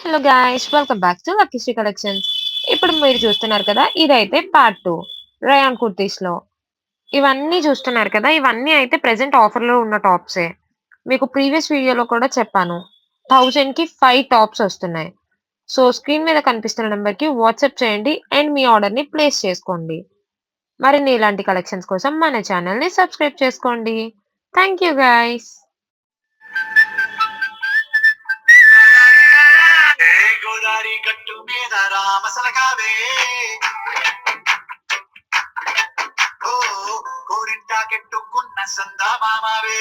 Hello guys, welcome back to Lucky Sri Collections. ఇప్పుడు మీరు చూస్తున్నారు కదా, ఇదైతే పార్ట్ 2 రయాన్ కుర్తీస్‌లో. ఇవన్నీ చూస్తున్నారు కదా, ఇవన్నీ అయితే ప్రెజెంట్ ఆఫర్‌లో ఉన్న టాప్సే. మీకు ప్రీవియస్ వీడియోలో కూడా చెప్పాను. 1000కి 5 టాప్స్ వస్తున్నాయి. సో, స్క్రీన్ మీద కనిపిస్తున్న నంబర్‌కి వాట్సాప్ చేయండి అండ్ మీ ఆర్డర్‌ని ప్లేస్ చేసుకోండి. మరిన్ని ఇలాంటి కలెక్షన్స్ కోసం మన ఛానెల్‌ని సబ్స్క్రైబ్ చేసుకోండి. Thank you guys. ఏ గోదారి గట్టు మీద రామసలకావే ఓ కోరింటా కెట్టుకున్న సందా మామావే